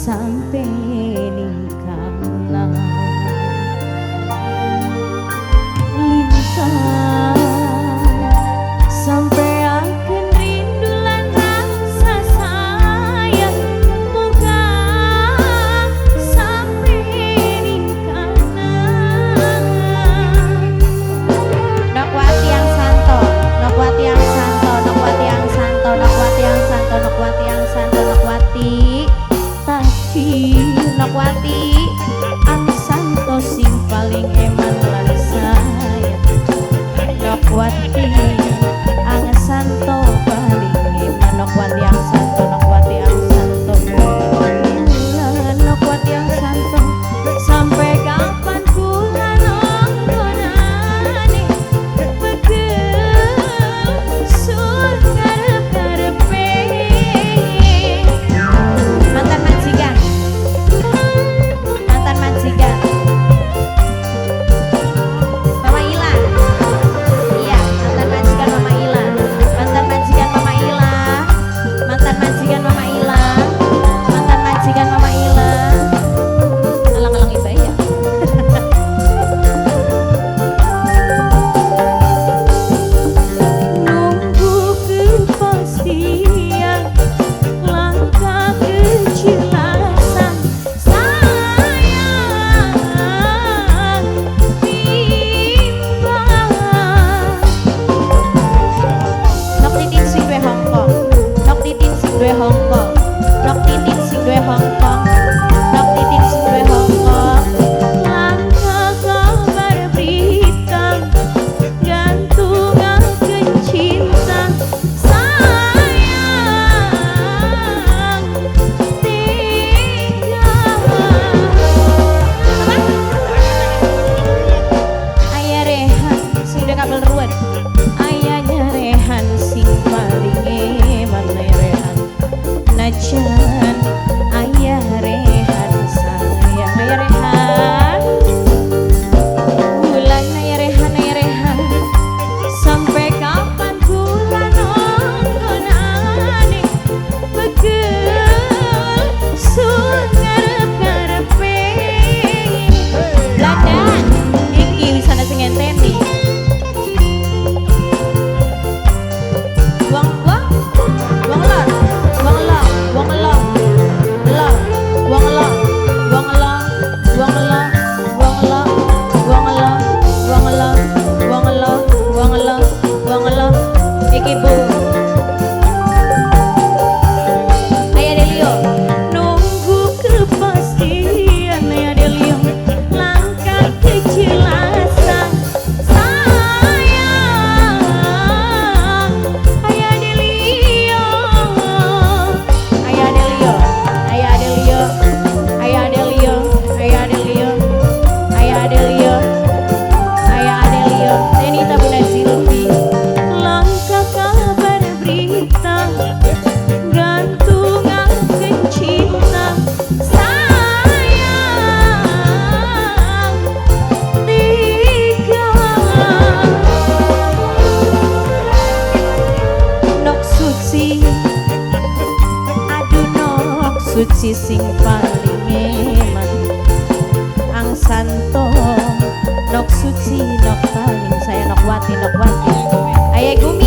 sampai ningkalan lintang sampai akan rindu lan rasa sayang moga sampai ningkalan. Nokwati yang santo, Nokwati yang santo, Nokwati yang santo, Nokwati yang santo, Nokwati yang santo, Nokwati tapi Nokwati ang santo sing paling eman lan sayang. Nokwati ang santo paling eman. Nokwati yang santo, Nokwati yang santo, Nokwati yang santo sampai kapan kula nongkonane pegel sur karep-karepe. mantan majikan, mantan majikan Mama Ila. Iya, mantan majikan Mama Ila, mantan majikan Mama Ila, mantan majikan Mama Ila, mantan majikan Mama Ila. Alang-alang iba ya. Nunggu kepastian langkah kejelasan sayang timbang. Nok titin sing duwe Hongkong, nok titin sing duwe Hongkong, nok titin sing duwe Hongkong, nok titin sing duwe Hongkong. Langkah kabar berita gantungan kecinta sayang tiga. Ayah Rehan sing duwe kabel ruwet, Ayahnya Rehan sing paling eman Rehan najan ayah Rehan sayang. Ayah Rehan bulan ayah Rehan sampai kapan kula nongkonane pegel sur karep-karepe. Ladan iki wisana sing ngenteni. Wong lor, wong lor, wong lor, wong lor, lor, wong lor, wong lor, wong lor, wong lor, wong lor, wong lor, wong lor, wong lor, wong lor. Iki Bu. Ayah Delio. Nunggu kepastian ya Delio langkah kejelasan sayang ayah Delio. Ayah Delio, Ayah Delio, Ayah Delio, Ayah Delio, Ayah Delio, Ayah Delio. Tenita Bunda Silvi. Langkah kabar berita gantungan kecinta sayang tiga. Nok suci aduh nok suci sing paling eman ang santo nok suci nok paling saya Nokwati Nokwati. Ayah Gumi.